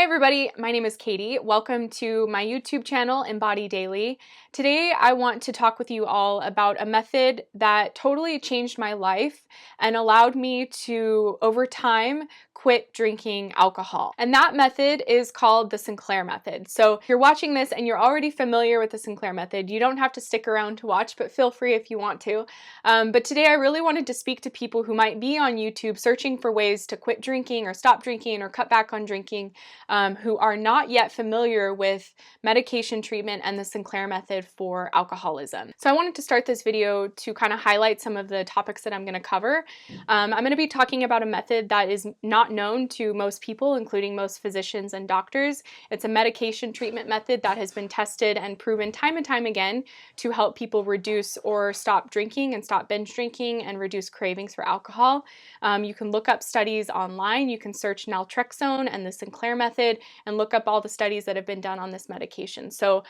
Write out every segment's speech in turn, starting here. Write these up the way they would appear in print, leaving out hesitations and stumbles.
everybody, my name is Katie. Welcome to my YouTube channel, Embody Daily. Today I want to talk with you all about a method that totally changed my life and allowed me to, over time, quit drinking alcohol. And that method is called the Sinclair Method. So if you're watching this and you're already familiar with the Sinclair Method, you don't have to stick around to watch, but feel free if you want to. But today I really wanted to speak to people who might be on YouTube searching for ways to quit drinking or stop drinking or cut back on drinking, who are not yet familiar with medication treatment and the Sinclair Method for alcoholism. So I wanted to start this video to kind of highlight some of the topics that I'm going to cover. I'm going to be talking about a method that is not known to most people, including most physicians and doctors. It's a medication treatment method that has been tested and proven time and time again to help people reduce or stop drinking and stop binge drinking and reduce cravings for alcohol. You can look up studies online. You can search Naltrexone and the Sinclair Method and look up all the studies that have been done on this medication. So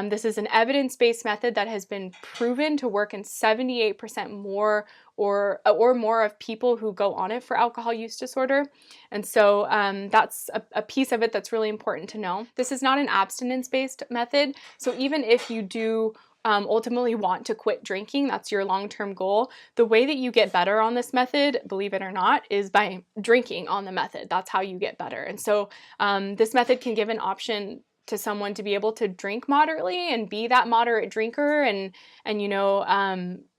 this is an evidence-based method that has been proven to work in 78% more or more of people who go on it for alcohol use disorder. And so that's a piece of it that's really important to know. This is not an abstinence-based method. So even if you do ultimately want to quit drinking, that's your long-term goal, the way that you get better on this method, believe it or not, is by drinking on the method. That's how you get better. And so this method can give an option to someone to be able to drink moderately and be that moderate drinker and you know,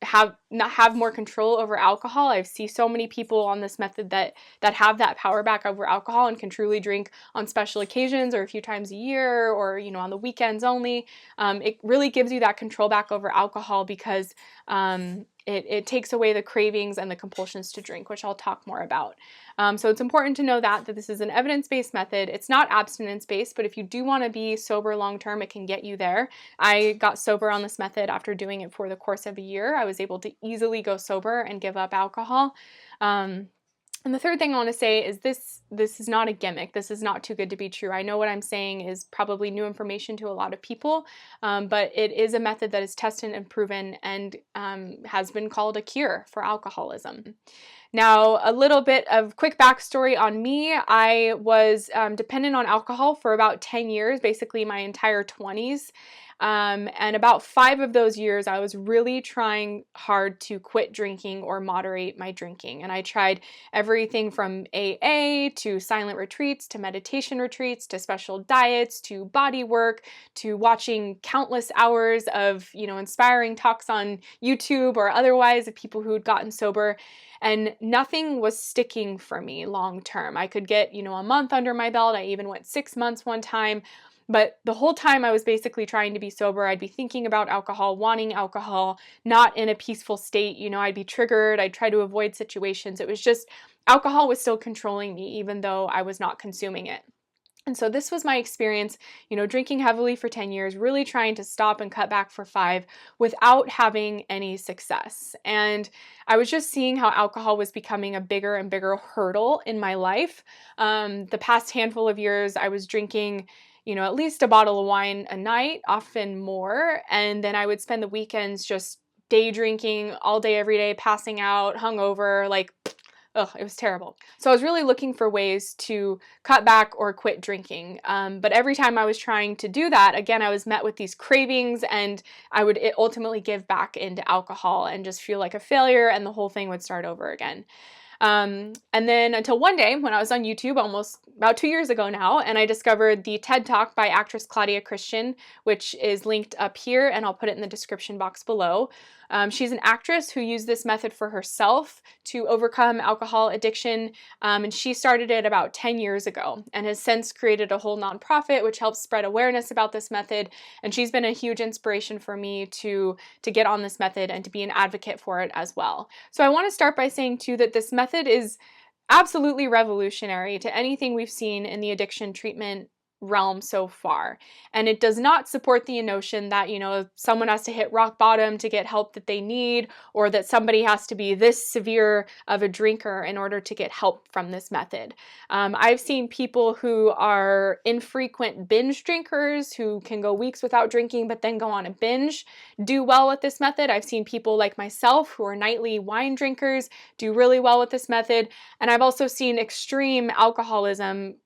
have more control over alcohol. I see so many people on this method that have that power back over alcohol and can truly drink on special occasions or a few times a year or, you know, on the weekends only. It really gives you that control back over alcohol because it takes away the cravings and the compulsions to drink, which I'll talk more about. So it's important to know that this is an evidence-based method. It's not abstinence-based, but if you do want to be sober long-term, it can get you there. I got sober on this method after doing it for the course of a year. I was able to easily go sober and give up alcohol. And the third thing I want to say is this is not a gimmick. This is not too good to be true. I know what I'm saying is probably new information to a lot of people, but it is a method that is tested and proven and has been called a cure for alcoholism. Now, a little bit of quick backstory on me. I was dependent on alcohol for about 10 years, basically my entire 20s. And about 5 of those years, I was really trying hard to quit drinking or moderate my drinking. And I tried everything from AA to silent retreats to meditation retreats to special diets to body work to watching countless hours of, you know, inspiring talks on YouTube or otherwise of people who had gotten sober. And nothing was sticking for me long term. I could get, you know, a month under my belt. I even went 6 months one time. But the whole time I was basically trying to be sober, I'd be thinking about alcohol, wanting alcohol, not in a peaceful state. You know, I'd be triggered. I'd try to avoid situations. It was just, alcohol was still controlling me, even though I was not consuming it. And so this was my experience, you know, drinking heavily for 10 years, really trying to stop and cut back for 5 without having any success. And I was just seeing how alcohol was becoming a bigger and bigger hurdle in my life. The past handful of years, I was drinking, you know, at least a bottle of wine a night, often more. And then I would spend the weekends just day drinking all day, every day, passing out, hungover, like, ugh, it was terrible. So I was really looking for ways to cut back or quit drinking. But every time I was trying to do that, again, I was met with these cravings and I would ultimately give back into alcohol and just feel like a failure and the whole thing would start over again. And then until one day when I was on YouTube almost about 2 years ago now, and I discovered the TED Talk by actress Claudia Christian, which is linked up here, and I'll put it in the description box below. She's an actress who used this method for herself to overcome alcohol addiction, and she started it about 10 years ago and has since created a whole nonprofit which helps spread awareness about this method, and she's been a huge inspiration for me to get on this method and to be an advocate for it as well. So I want to start by saying too that this method is absolutely revolutionary to anything we've seen in the addiction treatment realm so far. And it does not support the notion that, someone has to hit rock bottom to get help that they need, or that somebody has to be this severe of a drinker in order to get help from this method. I've seen people who are infrequent binge drinkers who can go weeks without drinking but then go on a binge do well with this method. I've seen people like myself who are nightly wine drinkers do really well with this method. And I've also seen extreme alcoholism,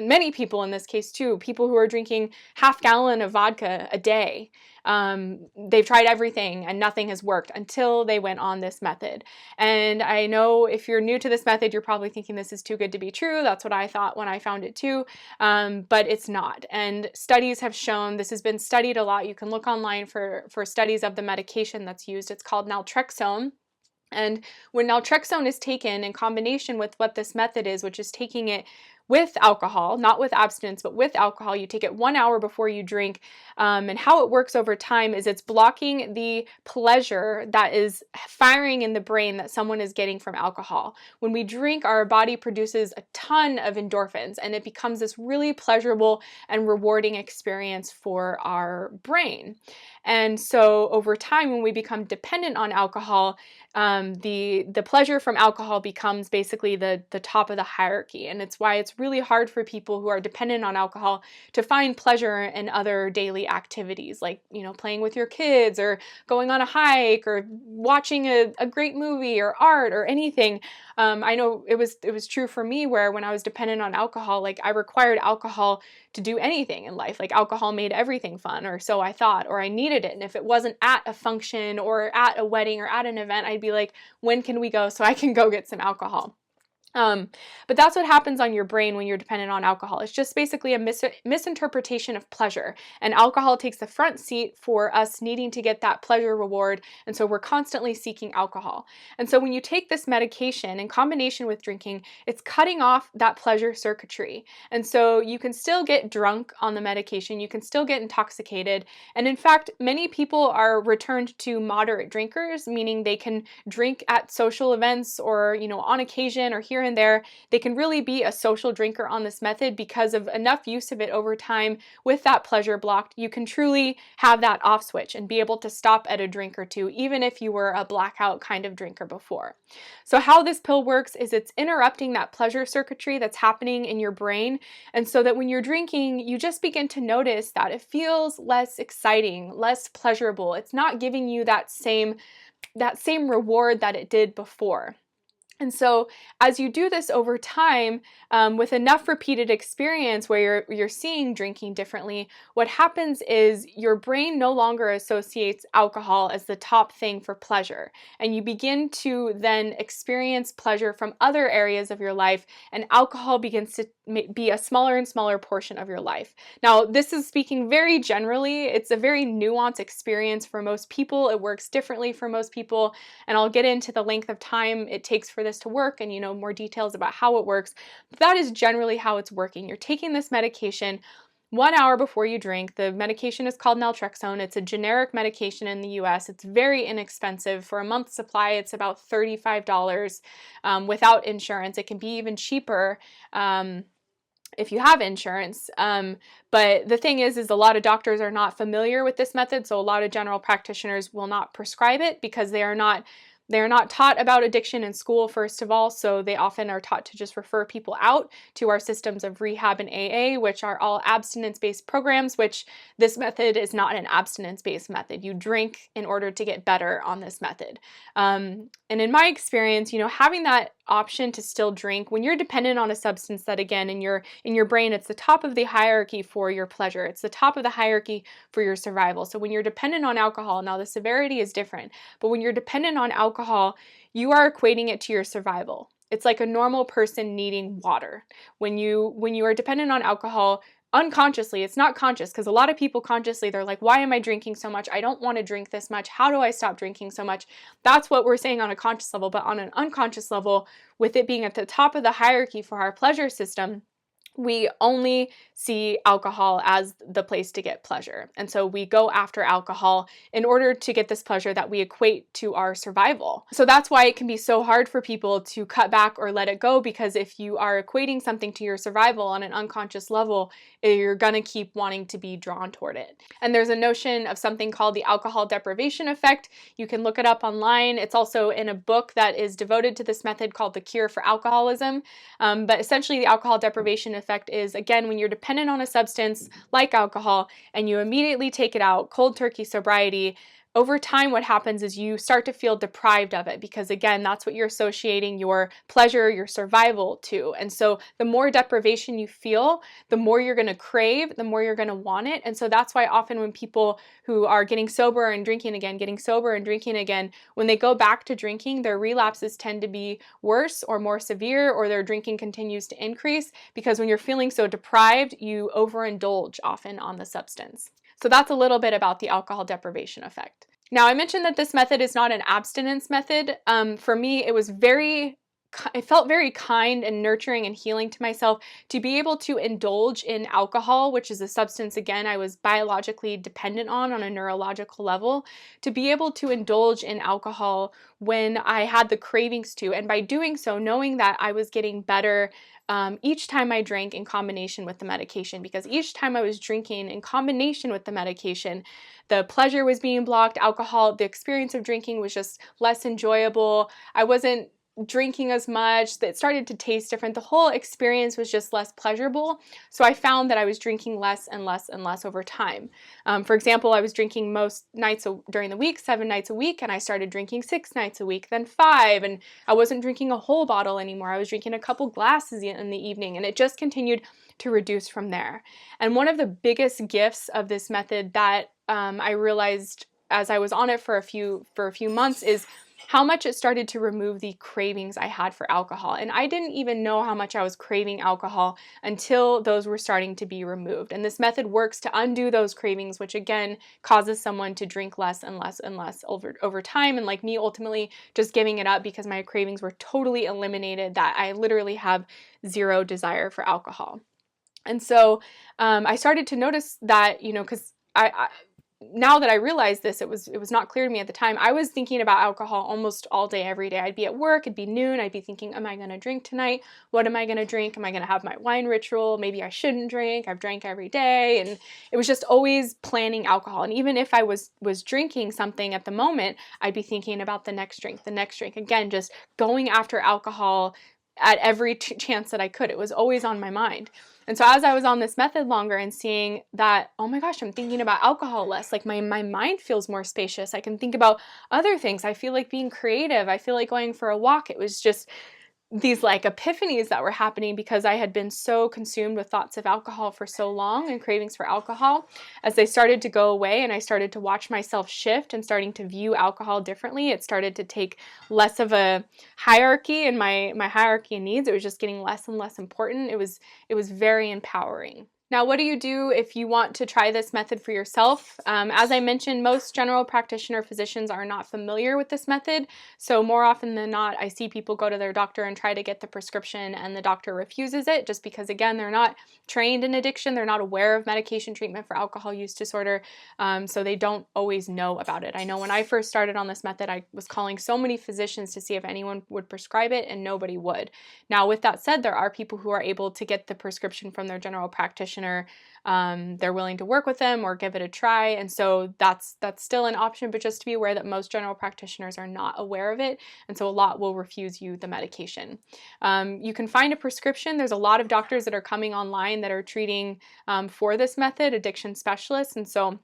many people in this case too, people who are drinking half-gallon of vodka a day. They've tried everything and nothing has worked until they went on this method. And I know if you're new to this method, you're probably thinking this is too good to be true. That's what I thought when I found it too, but it's not. And studies have shown, this has been studied a lot. You can look online for studies of the medication that's used. It's called Naltrexone. And when naltrexone is taken in combination with what this method is, which is taking it with alcohol, not with abstinence, but with alcohol, you take it 1 hour before you drink. And how it works over time is it's blocking the pleasure that is firing in the brain that someone is getting from alcohol. When we drink, our body produces a ton of endorphins, and it becomes this really pleasurable and rewarding experience for our brain. And so over time, when we become dependent on alcohol, the pleasure from alcohol becomes basically the top of the hierarchy. And it's why it's really hard for people who are dependent on alcohol to find pleasure in other daily activities, like, playing with your kids or going on a hike or watching a great movie or art or anything. I know it was true for me, where when I was dependent on alcohol, like I required alcohol to do anything in life. Like alcohol made everything fun, or so I thought, or I needed it. And if it wasn't at a function or at a wedding or at an event, I'd be like, when can we go so I can go get some alcohol? But that's what happens on your brain when you're dependent on alcohol. It's just basically a misinterpretation of pleasure. And alcohol takes the front seat for us needing to get that pleasure reward. And so we're constantly seeking alcohol. And so when you take this medication in combination with drinking, it's cutting off that pleasure circuitry. And so you can still get drunk on the medication. You can still get intoxicated. And in fact, many people are returned to moderate drinkers, meaning they can drink at social events or, on occasion or here and there. They can really be a social drinker on this method because of enough use of it over time with that pleasure blocked. You can truly have that off switch and be able to stop at a drink or two, even if you were a blackout kind of drinker before. So how this pill works is it's interrupting that pleasure circuitry that's happening in your brain. And so that when you're drinking, you just begin to notice that it feels less exciting, less pleasurable. It's not giving you that same reward that it did before. And so as you do this over time, with enough repeated experience where you're seeing drinking differently, what happens is your brain no longer associates alcohol as the top thing for pleasure. And you begin to then experience pleasure from other areas of your life, and alcohol begins to be a smaller and smaller portion of your life. Now, this is speaking very generally. It's a very nuanced experience for most people. It works differently for most people. And I'll get into the length of time it takes for this to work and, more details about how it works. But that is generally how it's working. You're taking this medication 1 hour before you drink. The medication is called naltrexone. It's a generic medication in the US. It's very inexpensive. For a month's supply, it's about $35 without insurance. It can be even cheaper if you have insurance. But the thing is a lot of doctors are not familiar with this method, so a lot of general practitioners will not prescribe it because they are not taught about addiction in school, first of all, so they often are taught to just refer people out to our systems of rehab and AA, which are all abstinence-based programs, which this method is not an abstinence-based method. You drink in order to get better on this method. And in my experience, having that option to still drink when you're dependent on a substance that, again, in your brain, it's the top of the hierarchy for your pleasure. It's the top of the hierarchy for your survival. So when you're dependent on alcohol, now the severity is different, but when you're dependent on alcohol, you are equating it to your survival. It's like a normal person needing water. When you are dependent on alcohol, unconsciously, it's not conscious, because a lot of people consciously, they're like, why am I drinking so much? I don't want to drink this much. How do I stop drinking so much? That's what we're saying on a conscious level. But on an unconscious level, with it being at the top of the hierarchy for our pleasure system, we only see alcohol as the place to get pleasure. And so we go after alcohol in order to get this pleasure that we equate to our survival. So that's why it can be so hard for people to cut back or let it go, because if you are equating something to your survival on an unconscious level, you're going to keep wanting to be drawn toward it. And there's a notion of something called the alcohol deprivation effect. You can look it up online. It's also in a book that is devoted to this method called The Cure for Alcoholism. But essentially, the alcohol deprivation effect is, again, when you're dependent on a substance like alcohol and you immediately take it out, cold turkey sobriety, over time, what happens is you start to feel deprived of it, because again, that's what you're associating your pleasure, your survival to. And so the more deprivation you feel, the more you're going to crave, the more you're going to want it. And so that's why often when people who are getting sober and drinking again, getting sober and drinking again, when they go back to drinking, their relapses tend to be worse or more severe, or their drinking continues to increase, because when you're feeling so deprived, you overindulge often on the substance. So that's a little bit about the alcohol deprivation effect. Now, I mentioned that this method is not an abstinence method. For me, it felt very kind and nurturing and healing to myself to be able to indulge in alcohol, which is a substance, again, I was biologically dependent on a neurological level, to be able to indulge in alcohol when I had the cravings to. And by doing so, knowing that I was getting better each time I drank in combination with the medication, because each time I was drinking in combination with the medication, the pleasure was being blocked. Alcohol, the experience of drinking was just less enjoyable. I wasn't drinking as much. It started to taste different. The whole experience was just less pleasurable. So I found that I was drinking less and less and less over time. For example, I was drinking most nights during the week, 7 nights a week, and I started drinking 6 nights a week, then 5, and I wasn't drinking a whole bottle anymore. I was drinking a couple glasses in the evening, and it just continued to reduce from there. And one of the biggest gifts of this method that I realized as I was on it for a few months is how much it started to remove the cravings I had for alcohol. And I didn't even know how much I was craving alcohol until those were starting to be removed. And this method works to undo those cravings, which again causes someone to drink less and less and less over time. And like me, ultimately just giving it up because my cravings were totally eliminated, that I literally have zero desire for alcohol. And so I started to notice that, because now that I realized this, it was not clear to me at the time. I was thinking about alcohol almost all day, every day. I'd be at work, it'd be noon, I'd be thinking, am I going to drink tonight? What am I going to drink? Am I going to have my wine ritual? Maybe I shouldn't drink. I've drank every day. And it was just always planning alcohol. And even if I was drinking something at the moment, I'd be thinking about the next drink. Again, just going after alcohol at every chance that I could. It was always on my mind. And so as I was on this method longer and seeing that, oh my gosh, I'm thinking about alcohol less, like my mind feels more spacious. I can think about other things. I feel like being creative. I feel like going for a walk. It was just these like epiphanies that were happening because I had been so consumed with thoughts of alcohol for so long and cravings for alcohol. As they started to go away and I started to watch myself shift and starting to view alcohol differently, it started to take less of a hierarchy in my hierarchy of needs. It was just getting less and less important. It was very empowering. Now, what do you do if you want to try this method for yourself? As I mentioned, most general practitioner physicians are not familiar with this method. So more often than not, I see people go to their doctor and try to get the prescription and the doctor refuses it just because, again, they're not trained in addiction. They're not aware of medication treatment for alcohol use disorder. So they don't always know about it. I know when I first started on this method, I was calling so many physicians to see if anyone would prescribe it, and nobody would. Now, with that said, there are people who are able to get the prescription from their general practitioner. They're willing to work with them or give it a try, and so that's still an option, but just to be aware that most general practitioners are not aware of it, and so a lot will refuse you the medication. You can find a prescription. There's a lot of doctors that are coming online that are treating for this method, addiction specialists, and so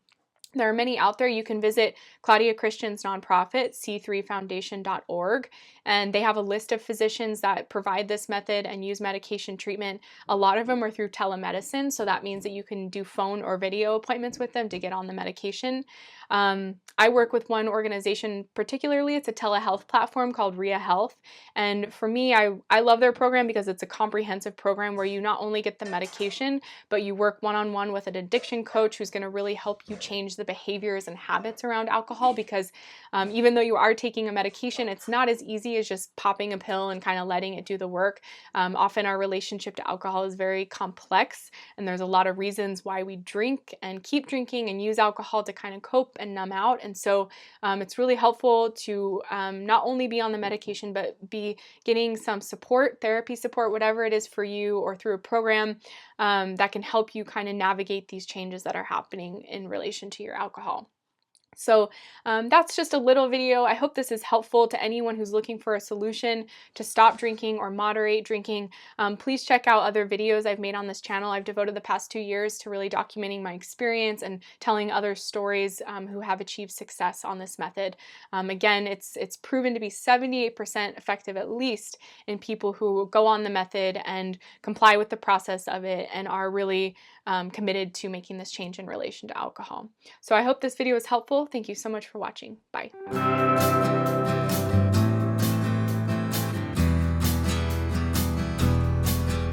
there are many out there. You can visit Claudia Christian's nonprofit, c3foundation.org, and they have a list of physicians that provide this method and use medication treatment. A lot of them are through telemedicine, so that means that you can do phone or video appointments with them to get on the medication. I work with one organization particularly. It's a telehealth platform called Rehab, and for me, I love their program because it's a comprehensive program where you not only get the medication, but you work one-on-one with an addiction coach who's going to really help you change the behaviors and habits around alcohol, because even though you are taking a medication, it's not as easy as just popping a pill and kind of letting it do the work. Often our relationship to alcohol is very complex, and there's a lot of reasons why we drink and keep drinking and use alcohol to kind of cope and numb out. And so it's really helpful to not only be on the medication, but be getting some support, therapy support, whatever it is for you, or through a program that can help you kind of navigate these changes that are happening in relation to your alcohol. So that's just a little video. I hope this is helpful to anyone who's looking for a solution to stop drinking or moderate drinking. Please check out other videos I've made on this channel. I've devoted the past 2 years to really documenting my experience and telling other stories who have achieved success on this method. Again, it's proven to be 78% effective, at least, in people who go on the method and comply with the process of it and are really committed to making this change in relation to alcohol. So I hope this video is helpful. Thank you so much for watching. Bye.